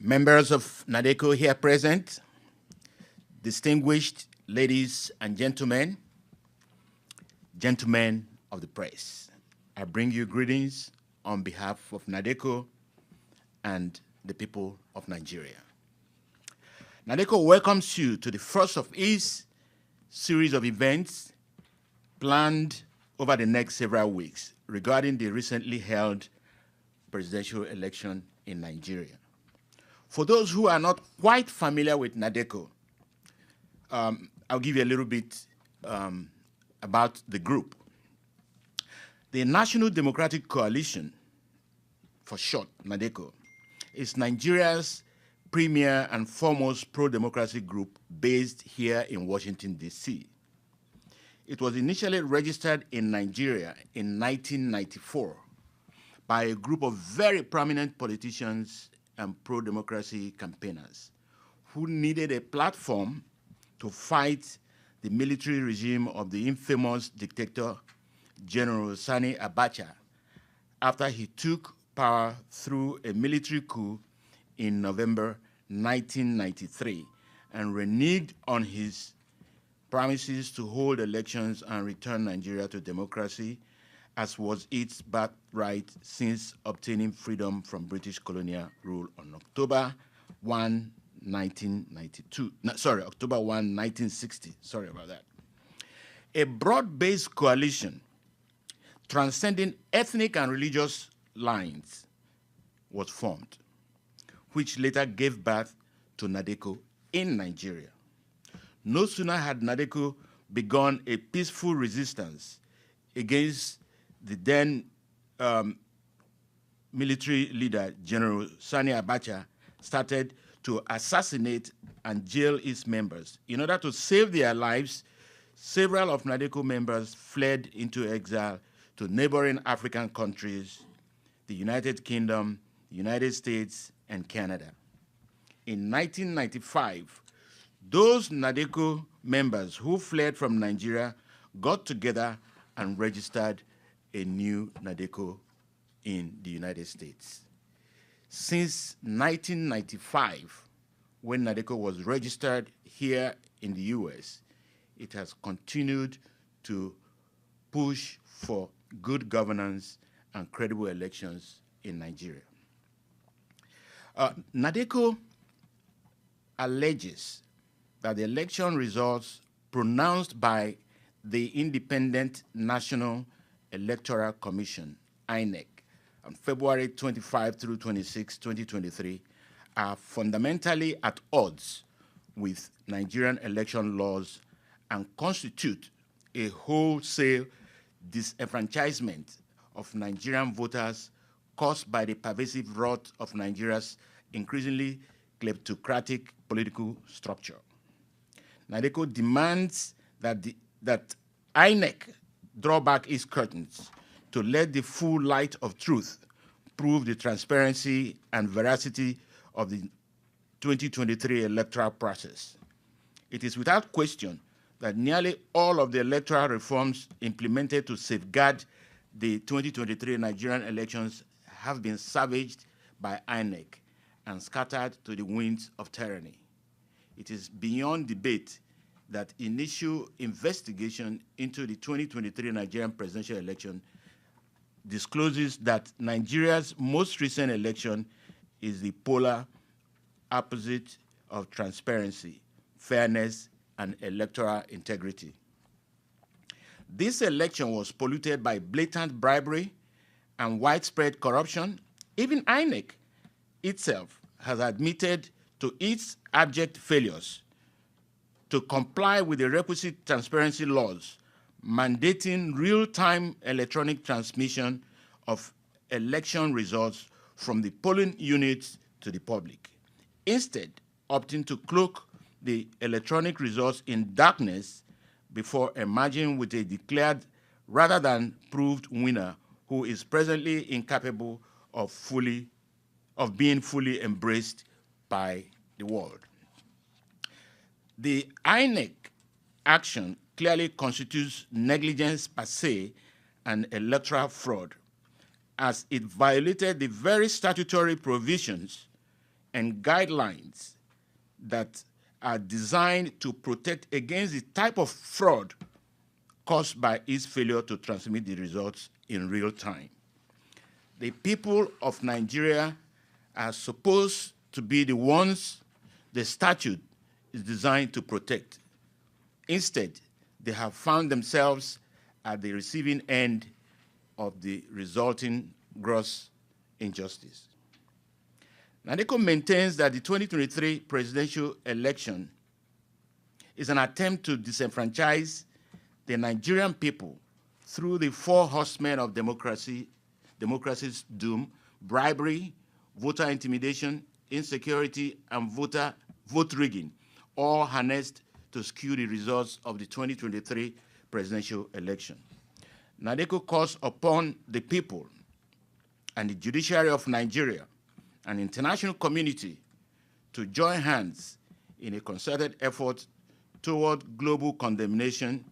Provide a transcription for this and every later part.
Members of NADECO here present, distinguished ladies and gentlemen, gentlemen of the press, I bring you greetings on behalf of NADECO and the people of Nigeria. NADECO welcomes you to the first of its series of events planned over the next several weeks regarding the recently held presidential election in Nigeria. For those who are not quite familiar with NADECO, I'll give you a little bit about the group. The National Democratic Coalition, for short, NADECO, is Nigeria's premier and foremost pro-democracy group based here in Washington, D.C. It was initially registered in Nigeria in 1994 by a group of very prominent politicians and pro-democracy campaigners who needed a platform to fight the military regime of the infamous dictator General Sani Abacha after he took power through a military coup in November 1993 and reneged on his promises to hold elections and return Nigeria to democracy, as was its birthright since obtaining freedom from British colonial rule on October 1, 1992. No, sorry, October 1, 1960. Sorry about that. A broad-based coalition transcending ethnic and religious lines was formed, which later gave birth to NADECO in Nigeria. No sooner had NADECO begun a peaceful resistance against the then military leader, General Sani Abacha, started to assassinate and jail its members. In order to save their lives, several of NADECO members fled into exile to neighboring African countries, the United Kingdom, the United States, and Canada. In 1995, those NADECO members who fled from Nigeria got together and registered a new NADECO in the United States. Since 1995, when NADECO was registered here in the US, it has continued to push for good governance and credible elections in Nigeria. NADECO alleges that the election results pronounced by the Independent National Electoral Commission, INEC, on February 25 through 26, 2023, are fundamentally at odds with Nigerian election laws and constitute a wholesale disenfranchisement of Nigerian voters caused by the pervasive rot of Nigeria's increasingly kleptocratic political structure. NADECO demands that INEC draw back its curtains to let the full light of truth prove the transparency and veracity of the 2023 electoral process. It is without question that nearly all of the electoral reforms implemented to safeguard the 2023 Nigerian elections have been savaged by INEC and scattered to the winds of tyranny. It is beyond debate that initial investigation into the 2023 Nigerian presidential election discloses that Nigeria's most recent election is the polar opposite of transparency, fairness, and electoral integrity. This election was polluted by blatant bribery and widespread corruption. Even INEC itself has admitted to its abject failures to comply with the requisite transparency laws mandating real-time electronic transmission of election results from the polling units to the public, instead opting to cloak the electronic results in darkness before emerging with a declared rather than proved winner who is presently incapable of being fully embraced by the world. The INEC action clearly constitutes negligence per se and electoral fraud, as it violated the very statutory provisions and guidelines that are designed to protect against the type of fraud caused by its failure to transmit the results in real time. The people of Nigeria are supposed to be the ones the statute is designed to protect. Instead, they have found themselves at the receiving end of the resulting gross injustice. NADECO maintains that the 2023 presidential election is an attempt to disenfranchise the Nigerian people through the four horsemen of democracy's doom: bribery, voter intimidation, insecurity, and vote rigging, all harnessed to skew the results of the 2023 presidential election. NADECO calls upon the people and the judiciary of Nigeria and international community to join hands in a concerted effort toward global condemnation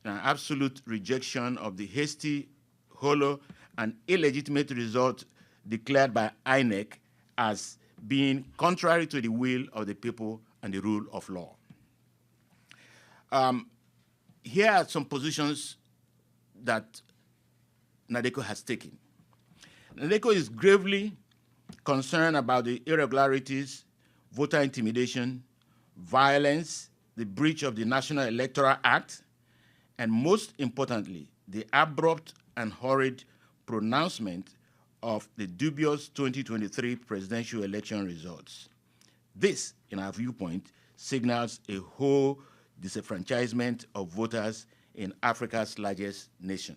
and absolute rejection of the hasty, hollow, and illegitimate result declared by INEC as being contrary to the will of the people and the rule of law. Here are some positions that NADECO has taken. NADECO is gravely concerned about the irregularities, voter intimidation, violence, the breach of the National Electoral Act, and most importantly, the abrupt and hurried pronouncement of the dubious 2023 presidential election results. This, in our viewpoint, signals a whole disenfranchisement of voters in Africa's largest nation.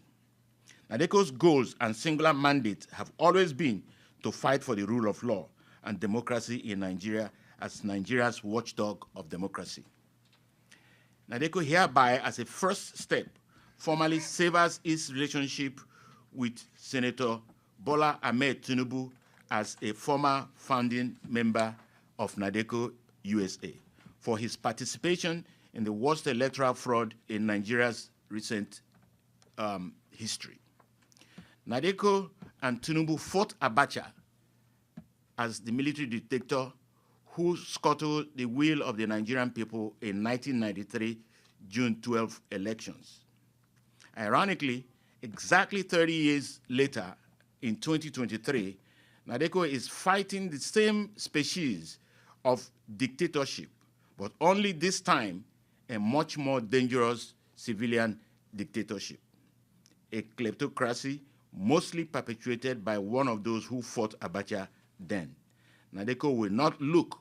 NADECO's goals and singular mandate have always been to fight for the rule of law and democracy in Nigeria as Nigeria's watchdog of democracy. NADECO hereby, as a first step, formally severs its relationship with Senator Bola Ahmed Tinubu as a former founding member of NADECO USA for his participation in the worst electoral fraud in Nigeria's recent history. NADECO and Tinubu fought Abacha as the military dictator who scuttled the will of the Nigerian people in 1993 June 12 elections. Ironically, exactly 30 years later, in 2023, NADECO is fighting the same species of dictatorship, but only this time a much more dangerous civilian dictatorship, a kleptocracy mostly perpetuated by one of those who fought Abacha then. NADECO will not look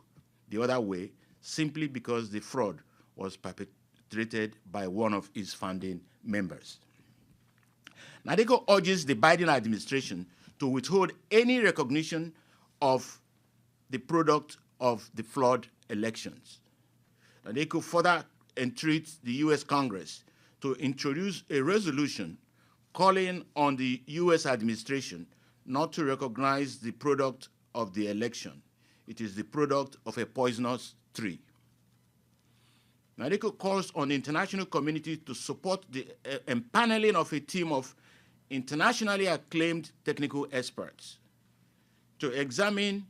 the other way simply because the fraud was perpetrated by one of its founding members. NADECO urges the Biden administration to withhold any recognition of the product of the flawed elections. NADECO further entreats the U.S. Congress to introduce a resolution calling on the U.S. administration not to recognize the product of the election. It is the product of a poisonous tree. NADECO calls on the international community to support the empaneling of a team of internationally acclaimed technical experts to examine,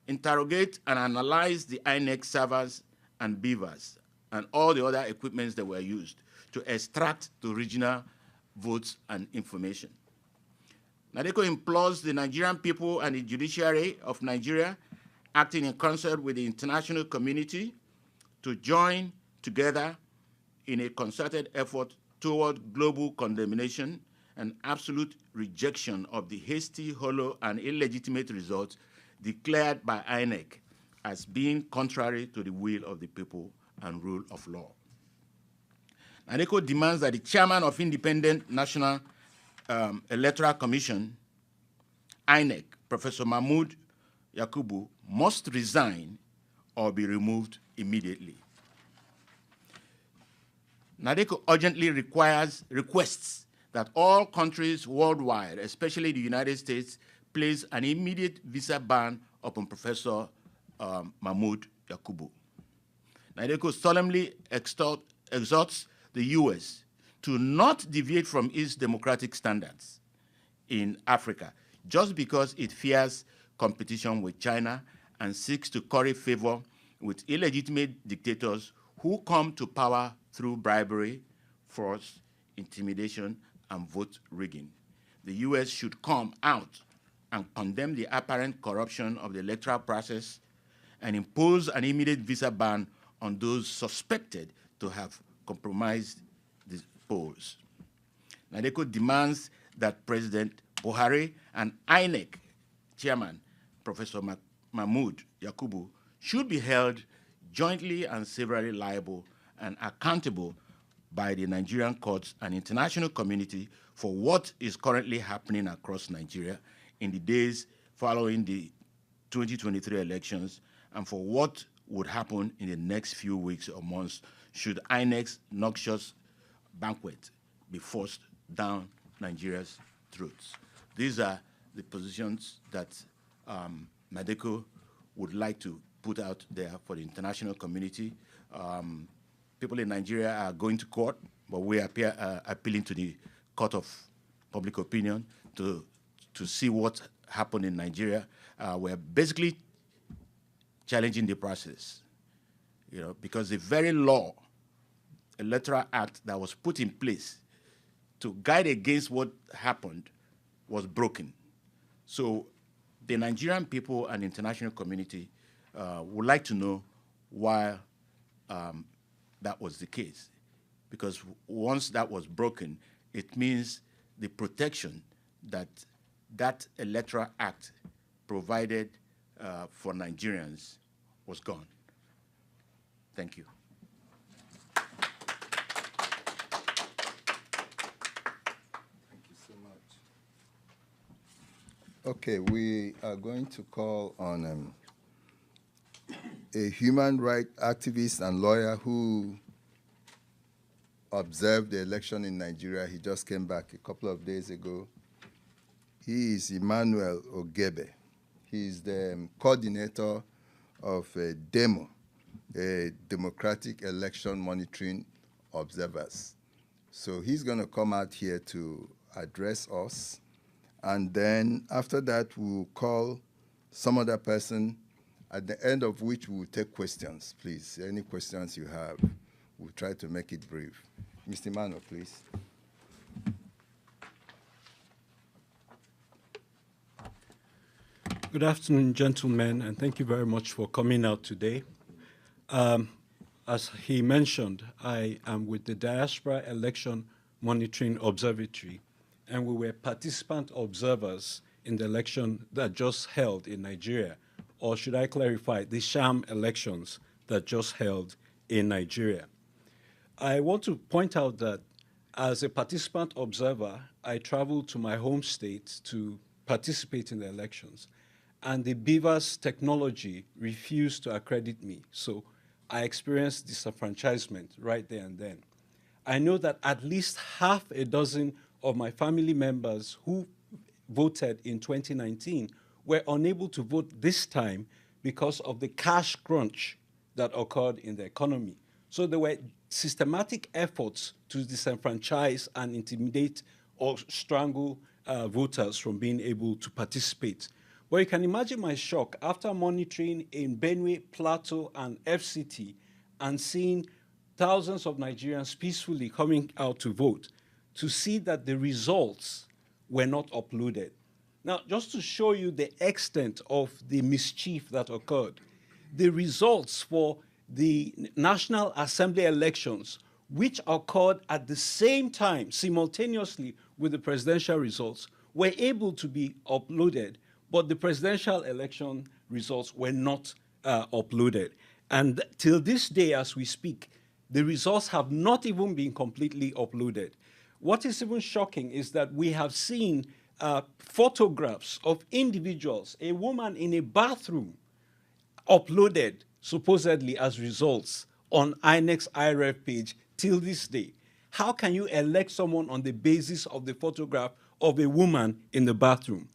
interrogate, and analyze the INEC servers and beavers and all the other equipments that were used to extract the original votes and information. NADECO implores the Nigerian people and the judiciary of Nigeria, acting in concert with the international community, to join together in a concerted effort toward global condemnation and absolute rejection of the hasty, hollow, and illegitimate results declared by INEC as being contrary to the will of the people and rule of law. NADECO demands that the chairman of Independent National Electoral Commission, INEC, Professor Mahmoud Yakubu, must resign or be removed immediately. NADECO urgently requests that all countries worldwide, especially the United States, place an immediate visa ban upon Professor Mahmoud Yakubu. NADECO solemnly exhorts the U.S. to not deviate from its democratic standards in Africa just because it fears competition with China and seeks to curry favor with illegitimate dictators who come to power through bribery, force, intimidation, and vote rigging. The U.S. should come out and condemn the apparent corruption of the electoral process and impose an immediate visa ban on those suspected to have compromised the polls. NADECO demands that President Buhari and INEC chairman, Professor Mahmoud Yakubu, should be held jointly and severally liable and accountable by the Nigerian courts and international community for what is currently happening across Nigeria in the days following the 2023 elections and for what would happen in the next few weeks or months should INEC's noxious banquet be forced down Nigeria's throats. These are the positions that NADECO would like to put out there for the international community. People in Nigeria are going to court, but we are appealing to the court of public opinion to see what happened in Nigeria. We're basically challenging the process, because the very law, Electoral Act that was put in place to guide against what happened was broken. So the Nigerian people and international community would like to know why that was the case. Because once that was broken, it means the protection that that Electoral Act provided for Nigerians was gone. Thank you. Okay, we are going to call on a human rights activist and lawyer who observed the election in Nigeria. He just came back a couple of days ago. He is Emmanuel Ogebe. He is the coordinator of DEMO, a Democratic Election Monitoring Observers. So he's going to come out here to address us. And then after that, we'll call some other person, at the end of which we'll take questions, please. Any questions you have, we'll try to make it brief. Mr. Mano, please. Good afternoon, gentlemen, and thank you very much for coming out today. As he mentioned, I am with the Diaspora Election Monitoring Observatory, and we were participant observers in the election that just held in Nigeria, or should I clarify, the sham elections that just held in Nigeria. I want to point out that as a participant observer, I traveled to my home state to participate in the elections, and the Beavers technology refused to accredit me, so I experienced disenfranchisement right there and then. I know that at least half a dozen of my family members who voted in 2019 were unable to vote this time because of the cash crunch that occurred in the economy. So there were systematic efforts to disenfranchise and intimidate or strangle voters from being able to participate. But you can imagine my shock after monitoring in Benue, Plateau, and FCT and seeing thousands of Nigerians peacefully coming out to vote, to see that the results were not uploaded. Now, just to show you the extent of the mischief that occurred, the results for the National Assembly elections, which occurred at the same time, simultaneously with the presidential results, were able to be uploaded, but the presidential election results were not uploaded. And till this day, as we speak, the results have not even been completely uploaded. What is even shocking is that we have seen photographs of individuals, a woman in a bathroom, uploaded supposedly as results on INEC's IRF page till this day. How can you elect someone on the basis of the photograph of a woman in the bathroom?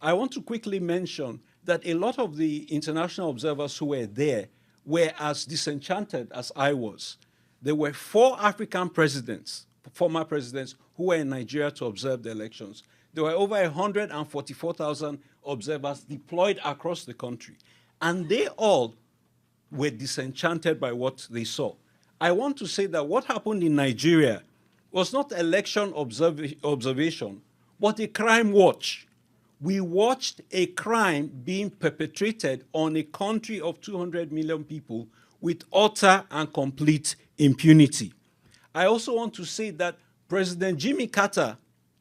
I want to quickly mention that a lot of the international observers who were there were as disenchanted as I was. There were 4 African presidents, former presidents, who were in Nigeria to observe the elections. There were over 144,000 observers deployed across the country. and they all were disenchanted by what they saw. I want to say that what happened in Nigeria was not election observation, but a crime watch. We watched a crime being perpetrated on a country of 200 million people with utter and complete impunity. I also want to say that President Jimmy Carter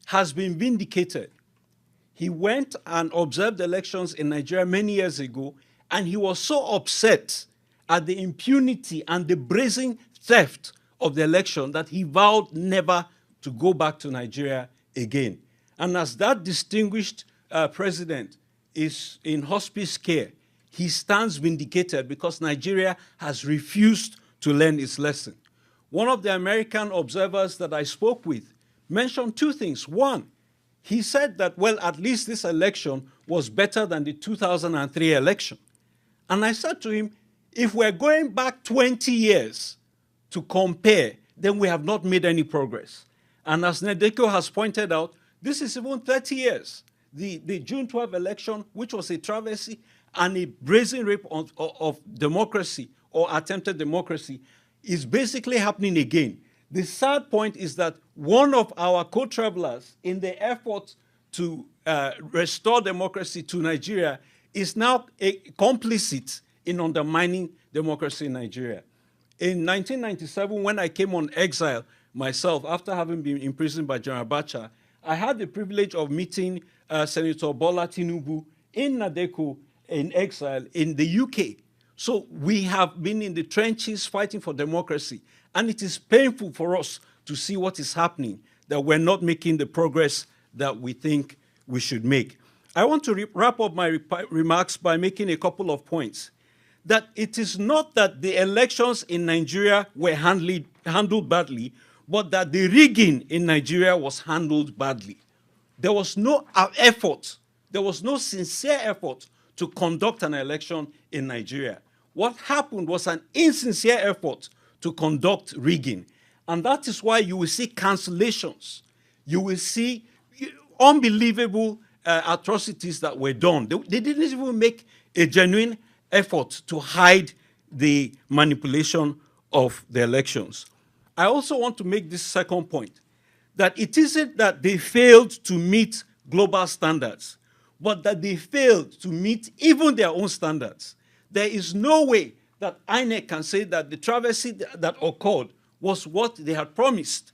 has been vindicated. He went and observed elections in Nigeria many years ago, and he was so upset at the impunity and the brazen theft of the election that he vowed never to go back to Nigeria again. And as that distinguished president is in hospice care, he stands vindicated because Nigeria has refused to learn its lesson. One of the American observers that I spoke with mentioned two things. One, he said that, well, at least this election was better than the 2003 election. And I said to him, if we're going back 20 years to compare, then we have not made any progress. And as Nadeko has pointed out, this is even 30 years. The June 12 election, which was a travesty and a brazen rape of democracy or attempted democracy, is basically happening again. The sad point is that one of our co-travelers in the effort to restore democracy to Nigeria is now complicit in undermining democracy in Nigeria. In 1997, when I came on exile myself, after having been imprisoned by General Abacha, I had the privilege of meeting Senator Bola Tinubu in Nadeko in exile in the UK. So we have been in the trenches fighting for democracy, and it is painful for us to see what is happening, that we're not making the progress that we think we should make. I want to wrap up my remarks by making a couple of points. That it is not that the elections in Nigeria were handled badly, but that the rigging in Nigeria was handled badly. There was no effort, there was no sincere effort to conduct an election in Nigeria. What happened was an insincere effort to conduct rigging. And that is why you will see cancellations. You will see unbelievable atrocities that were done. They didn't even make a genuine effort to hide the manipulation of the elections. I also want to make this second point, that it isn't that they failed to meet global standards, but that they failed to meet even their own standards. There is no way that INEC can say that the travesty that occurred was what they had promised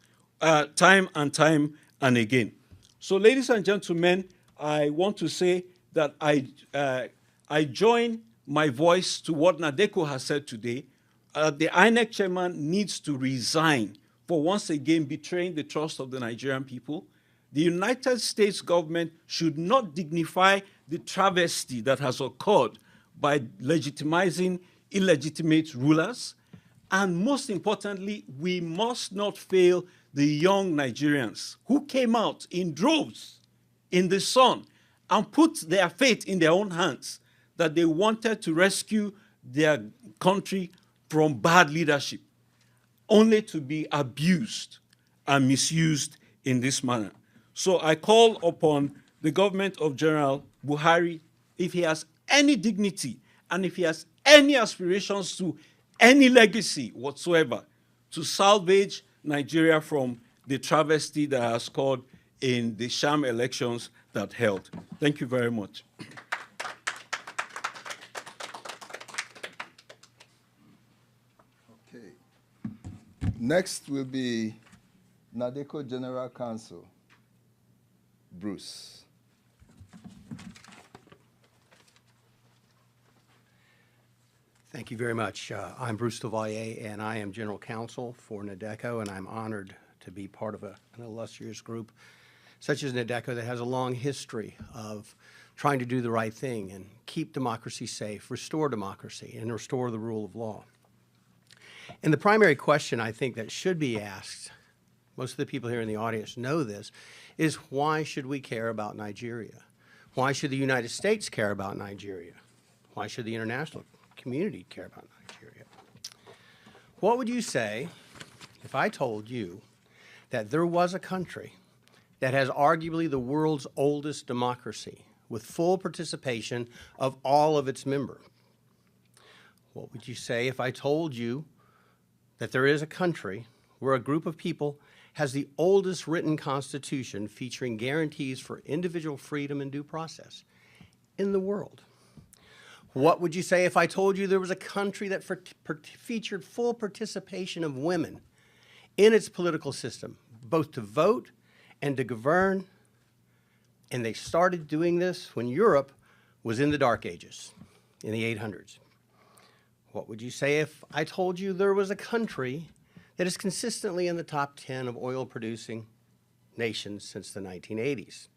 time and time and again. So, ladies and gentlemen, I want to say that I join my voice to what Nadeko has said today. The INEC chairman needs to resign for once again betraying the trust of the Nigerian people. The United States government should not dignify the travesty that has occurred by legitimizing illegitimate rulers. And most importantly, we must not fail the young Nigerians who came out in droves in the sun and put their fate in their own hands, that they wanted to rescue their country from bad leadership, only to be abused and misused in this manner. So I call upon the government of General Buhari, if he has any dignity and if he has any aspirations to any legacy whatsoever, to salvage Nigeria from the travesty that has occurred in the sham elections that held. Thank you very much. Okay. Next will be Nadeko General Counsel, Bruce. Thank you very much. I'm Bruce Duvalier, and I am General Counsel for NADECO, and I'm honored to be part of an illustrious group such as NADECO that has a long history of trying to do the right thing and keep democracy safe, restore democracy, and restore the rule of law. And the primary question I think that should be asked, most of the people here in the audience know this, is why should we care about Nigeria? Why should the United States care about Nigeria? Why should the international community care about Nigeria? What would you say if I told you that there was a country that has arguably the world's oldest democracy with full participation of all of its members, What would you say if I told you that there is a country where a group of people has the oldest written constitution featuring guarantees for individual freedom and due process in the world? What would you say if I told you there was a country that featured full participation of women in its political system, both to vote and to govern? And they started doing this when Europe was in the Dark Ages, in the 800s. What would you say if I told you there was a country that is consistently in the top 10 of oil-producing nations since the 1980s?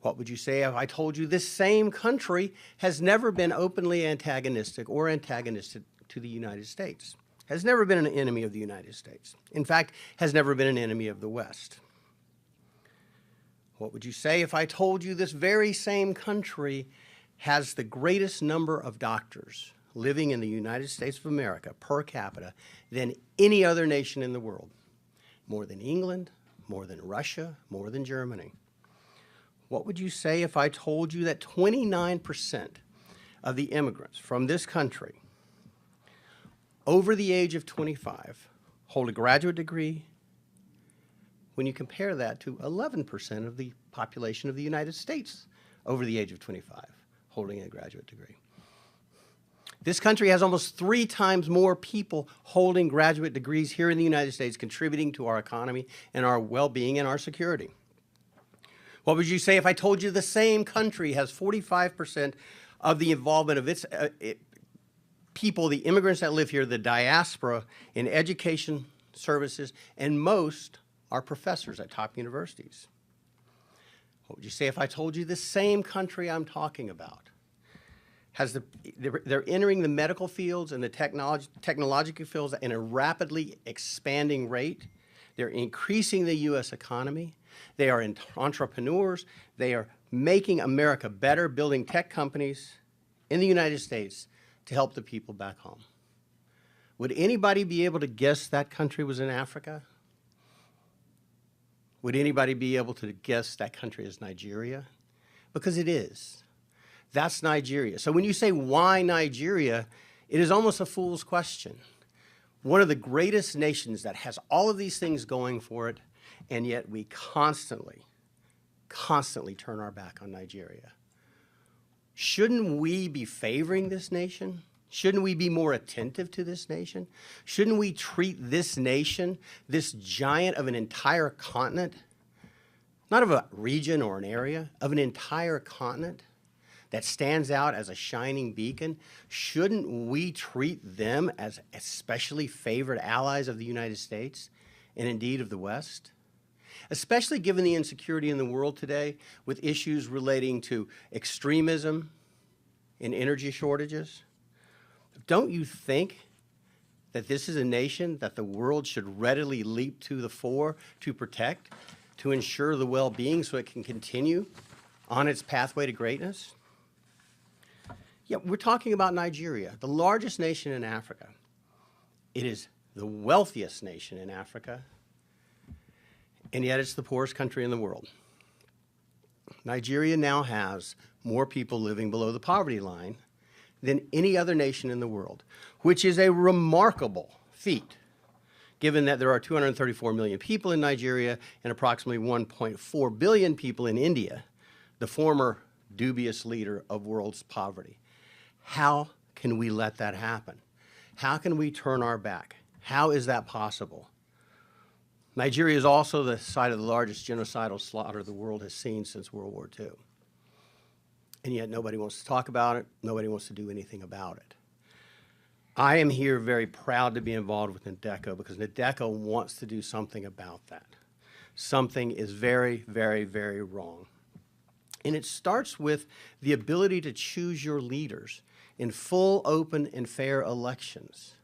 What would you say if I told you this same country has never been openly antagonistic or antagonistic to the United States, has never been an enemy of the United States, in fact, has never been an enemy of the West? What would you say if I told you this very same country has the greatest number of doctors living in the United States of America per capita than any other nation in the world? More than England, more than Russia, more than Germany. What would you say if I told you that 29% of the immigrants from this country over the age of 25 hold a graduate degree, when you compare that to 11% of the population of the United States over the age of 25 holding a graduate degree? This country has almost 3 times more people holding graduate degrees here in the United States, contributing to our economy and our well-being and our security. What would you say if I told you the same country has 45% of the involvement of its people, the immigrants that live here, the diaspora, in education services, and most are professors at top universities? What would you say if I told you the same country I'm talking about has they're entering the medical fields and the technological fields in a rapidly expanding rate? They're increasing the U.S. economy. They are entrepreneurs. They are making America better, building tech companies in the United States to help the people back home. Would anybody be able to guess that country was in Africa? Would anybody be able to guess that country is Nigeria? Because it is. That's Nigeria. So when you say, why Nigeria, it is almost a fool's question. One of the greatest nations that has all of these things going for it, and yet we constantly turn our back on Nigeria. Shouldn't we be favoring this nation? Shouldn't we be more attentive to this nation? Shouldn't we treat this nation, this giant of an entire continent, not of a region or an area, of an entire continent that stands out as a shining beacon? Shouldn't we treat them as especially favored allies of the United States and indeed of the West? Especially given the insecurity in the world today with issues relating to extremism and energy shortages. Don't you think that this is a nation that the world should readily leap to the fore to protect, to ensure the well-being so it can continue on its pathway to greatness? Yeah, we're talking about Nigeria, the largest nation in Africa. It is the wealthiest nation in Africa, and yet it's the poorest country in the world. Nigeria now has more people living below the poverty line than any other nation in the world, which is a remarkable feat, given that there are 234 million people in Nigeria and approximately 1.4 billion people in India, the former dubious leader of world's poverty. How can we let that happen? How can we turn our back? How is that possible? Nigeria is also the site of the largest genocidal slaughter the world has seen since World War II. And yet nobody wants to talk about it. Nobody wants to do anything about it. I am here very proud to be involved with NADECO because NADECO wants to do something about that. Something is very, very, very wrong. And it starts with the ability to choose your leaders in full, open, and fair elections.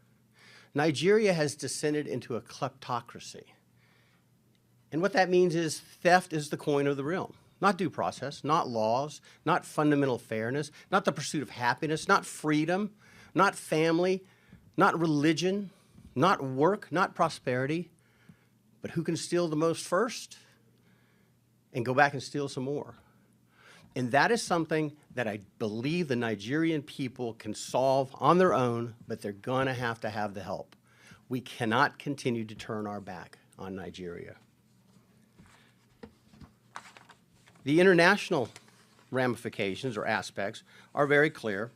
Nigeria has descended into a kleptocracy. And what that means is theft is the coin of the realm. Not due process, not laws, not fundamental fairness, not the pursuit of happiness, not freedom, not family, not religion, not work, not prosperity, but who can steal the most first and go back and steal some more. And that is something that I believe the Nigerian people can solve on their own, but they're going to have the help. We cannot continue to turn our back on Nigeria. The international ramifications or aspects are very clear.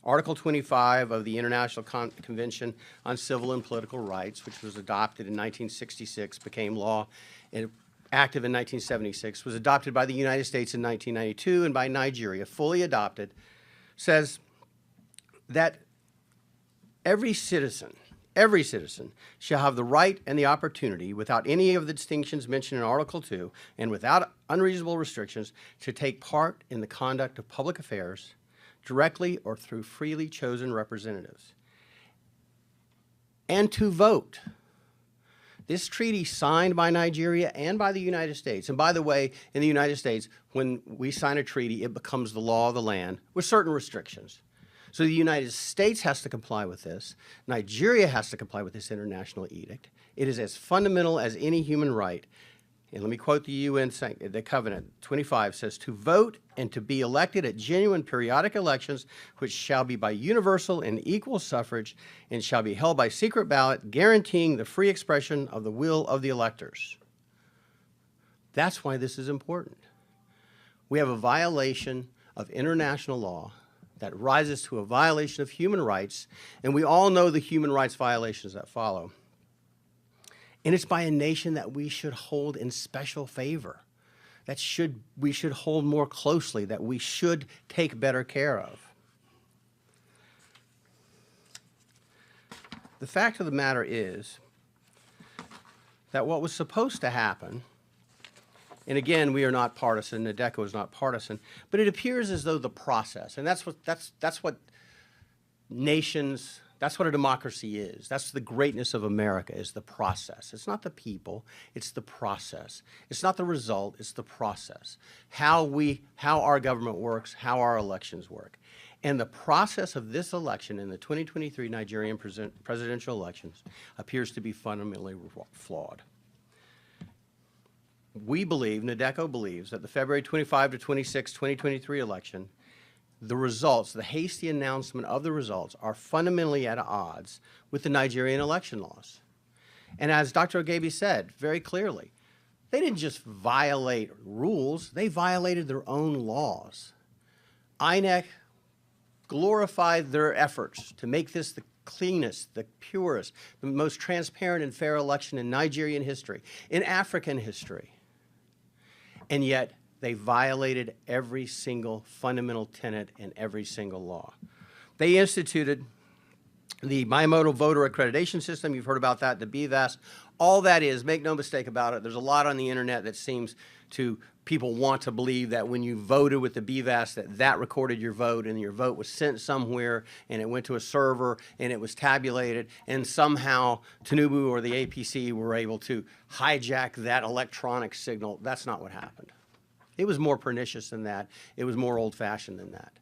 Article 25 of the International Convention on Civil and Political Rights, which was adopted in 1966, became law and active in 1976, was adopted by the United States in 1992 and by Nigeria, fully adopted, says that every citizen shall have the right and the opportunity, without any of the distinctions mentioned in Article 2 and without unreasonable restrictions, to take part in the conduct of public affairs directly or through freely chosen representatives, and to vote. This treaty signed by Nigeria and by the United States, and by the way, in the United States, when we sign a treaty, it becomes the law of the land with certain restrictions. So the United States has to comply with this. Nigeria has to comply with this international edict. It is as fundamental as any human right. And let me quote the UN, the Covenant 25 says, to vote and to be elected at genuine periodic elections, which shall be by universal and equal suffrage and shall be held by secret ballot, guaranteeing the free expression of the will of the electors. That's why this is important. We have a violation of international law that rises to a violation of human rights, and we all know the human rights violations that follow. And it's by a nation that we should hold in special favor, that we should hold more closely, that we should take better care of. The fact of the matter is that what was supposed to happen, and again, we are not partisan, NADECO is not partisan, but it appears as though the process, and that's what nations, that's what a democracy is. That's the greatness of America, is the process. It's not the people, it's the process. It's not the result, it's the process. How our government works, how our elections work. And the process of this election in the 2023 Nigerian presidential elections appears to be fundamentally flawed. We believe, NADECO believes, that the February 25 to 26, 2023 election, the results, the hasty announcement of the results, are fundamentally at odds with the Nigerian election laws. And as Dr. Ogebi said very clearly, they didn't just violate rules, they violated their own laws. INEC glorified their efforts to make this the cleanest, the purest, the most transparent and fair election in Nigerian history, in African history. And yet, they violated every single fundamental tenet in every single law. They instituted the bimodal voter accreditation system. You've heard about that, the BVAS. All that is, make no mistake about it, there's a lot on the internet that seems to, people want to believe that when you voted with the BVAS, that recorded your vote and your vote was sent somewhere and it went to a server and it was tabulated and somehow Tinubu or the APC were able to hijack that electronic signal. That's not what happened. It was more pernicious than that. It was more old-fashioned than that.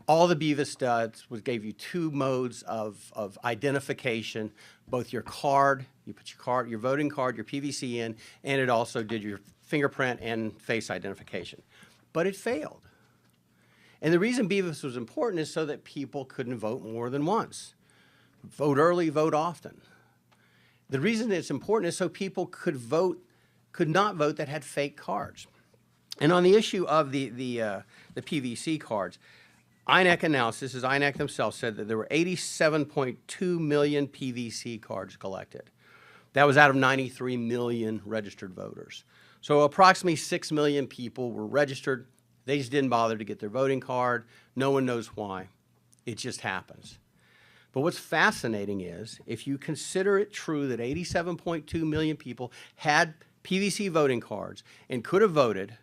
All the BVAS does was gave you two modes of identification, both your card, you put your voting card, your PVC in, and it also did your fingerprint and face identification. But it failed. And the reason BVAS was important is so that people couldn't vote more than once. Vote early, vote often. The reason it's important is so people could not vote that had fake cards. And on the issue of the PVC cards, INEC announced, this is INEC themselves, said that there were 87.2 million PVC cards collected. That was out of 93 million registered voters. So approximately 6 million people were registered. They just didn't bother to get their voting card. No one knows why. It just happens. But what's fascinating is, if you consider it true that 87.2 million people had PVC voting cards and could have voted,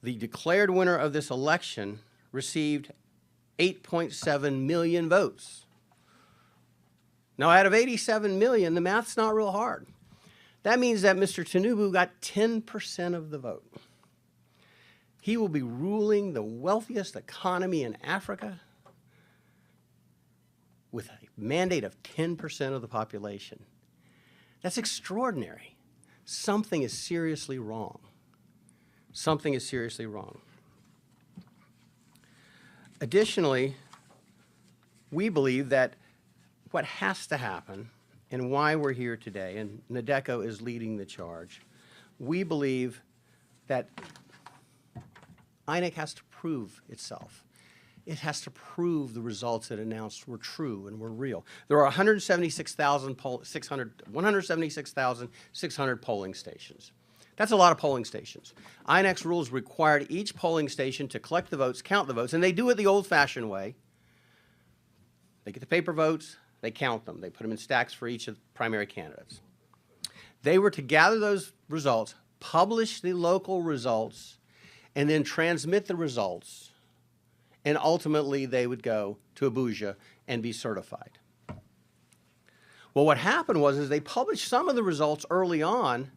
the declared winner of this election received 8.7 million votes. Now, out of 87 million, the math's not real hard. That means that Mr. Tinubu got 10% of the vote. He will be ruling the wealthiest economy in Africa with a mandate of 10% of the population. That's extraordinary. Something is seriously wrong. something is seriously wrong. Additionally, we believe that what has to happen and why we're here today, and NADECO is leading the charge, we believe that INEC has to prove itself. It has to prove the results it announced were true and were real. There are 176,600 polling stations. That's a lot of polling stations. INEC's rules required each polling station to collect the votes, count the votes, and they do it the old-fashioned way. They get the paper votes, they count them. They put them in stacks for each of the primary candidates. They were to gather those results, publish the local results, and then transmit the results, and ultimately they would go to Abuja and be certified. Well, what happened was they published some of the results early on,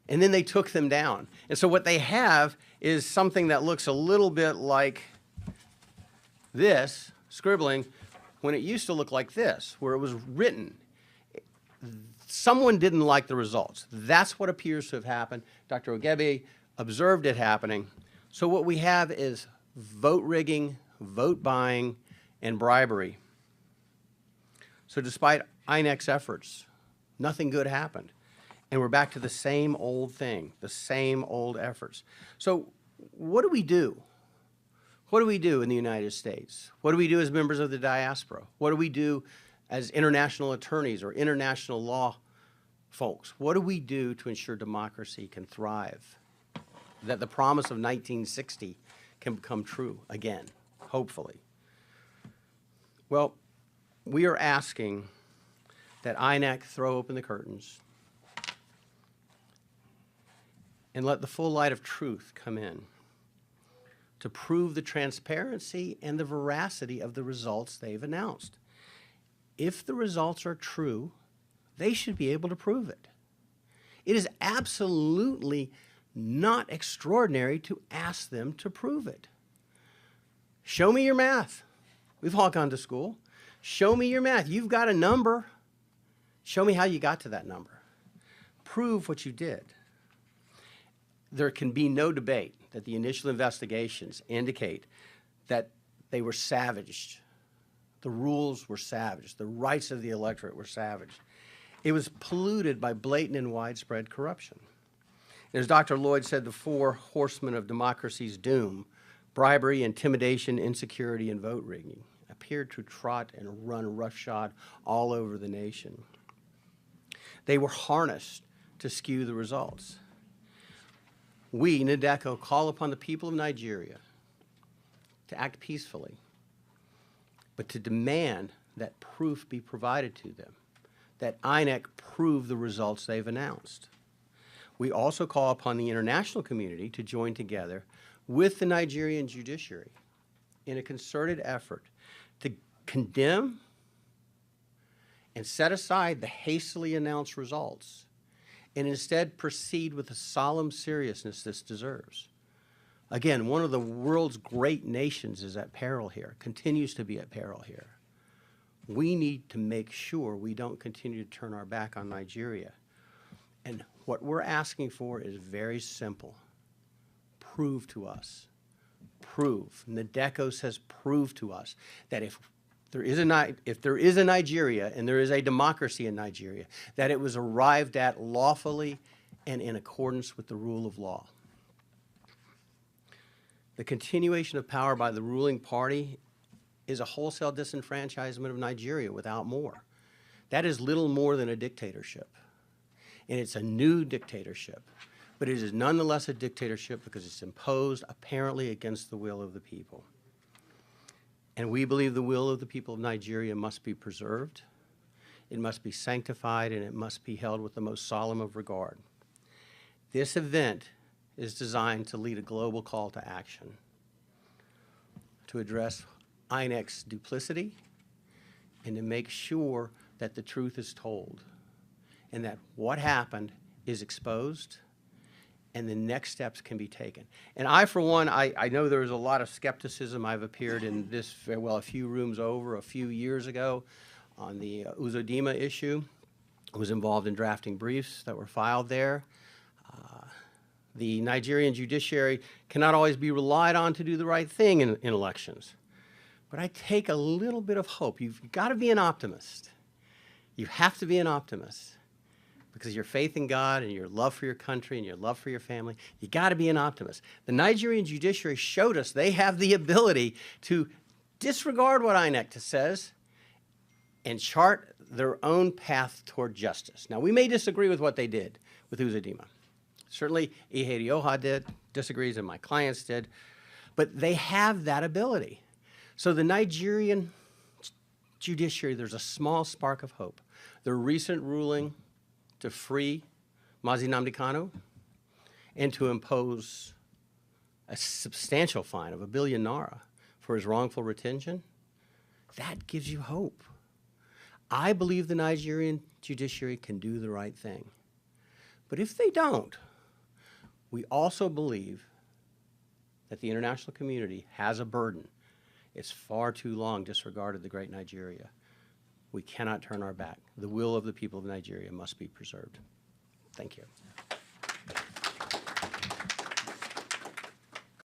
and then they took them down. And so what they have is something that looks a little bit like this, scribbling, when it used to look like this, where it was written. Someone didn't like the results. That's what appears to have happened. Dr. Ogebe observed it happening. So what we have is vote rigging, vote buying, and bribery. So despite INEC's efforts, nothing good happened. And we're back to the same old thing, the same old efforts. So what do we do? What do we do in the United States? What do we do as members of the diaspora? What do we do as international attorneys or international law folks? What do we do to ensure democracy can thrive? That the promise of 1960 can become true again, hopefully. Well, we are asking that INEC throw open the curtains and let the full light of truth come in to prove the transparency and the veracity of the results they've announced. If the results are true, they should be able to prove it. It is absolutely not extraordinary to ask them to prove it. Show me your math. We've all gone to school. Show me your math. You've got a number. Show me how you got to that number. Prove what you did. There can be no debate that the initial investigations indicate that they were savaged. The rules were savaged. The rights of the electorate were savaged. It was polluted by blatant and widespread corruption. As Dr. Lloyd said, the four horsemen of democracy's doom, bribery, intimidation, insecurity, and vote rigging, appeared to trot and run roughshod all over the nation. They were harnessed to skew the results. We, NADECO, call upon the people of Nigeria to act peacefully, but to demand that proof be provided to them, that INEC prove the results they've announced. We also call upon the international community to join together with the Nigerian judiciary in a concerted effort to condemn and set aside the hastily announced results and instead proceed with the solemn seriousness this deserves. Again, one of the world's great nations is at peril here, continues to be at peril here. We need to make sure we don't continue to turn our back on Nigeria. And what we're asking for is very simple. Prove to us. Prove. NADECO says prove to us that if there is a Nigeria and there is a democracy in Nigeria, that it was arrived at lawfully and in accordance with the rule of law. The continuation of power by the ruling party is a wholesale disenfranchisement of Nigeria without more. That is little more than a dictatorship. And it's a new dictatorship. But it is nonetheless a dictatorship because it's imposed apparently against the will of the people. And we believe the will of the people of Nigeria must be preserved, it must be sanctified, and it must be held with the most solemn of regard. This event is designed to lead a global call to action to address INEC's duplicity and to make sure that the truth is told and that what happened is exposed and the next steps can be taken. And I, for one, I know there was a lot of skepticism. I've appeared in this, well, a few rooms over a few years ago on the Uzodimma issue. I was involved in drafting briefs that were filed there. The Nigerian judiciary cannot always be relied on to do the right thing in elections. But I take a little bit of hope. You've got to be an optimist. You have to be an optimist because your faith in God and your love for your country and your love for your family, you got to be an optimist. The Nigerian judiciary showed us they have the ability to disregard what INEC says and chart their own path toward justice. Now, we may disagree with what they did with Uzodimma. Certainly, Ihe disagrees, and my clients did, but they have that ability. So the Nigerian judiciary, there's a small spark of hope. Their recent ruling to free Mazi Nnamdi Kanu and to impose a substantial fine of 1 billion naira for his wrongful retention, that gives you hope. I believe the Nigerian judiciary can do the right thing. But if they don't, we also believe that the international community has a burden. It's far too long disregarded the great Nigeria. We cannot turn our back. The will of the people of Nigeria must be preserved. Thank you.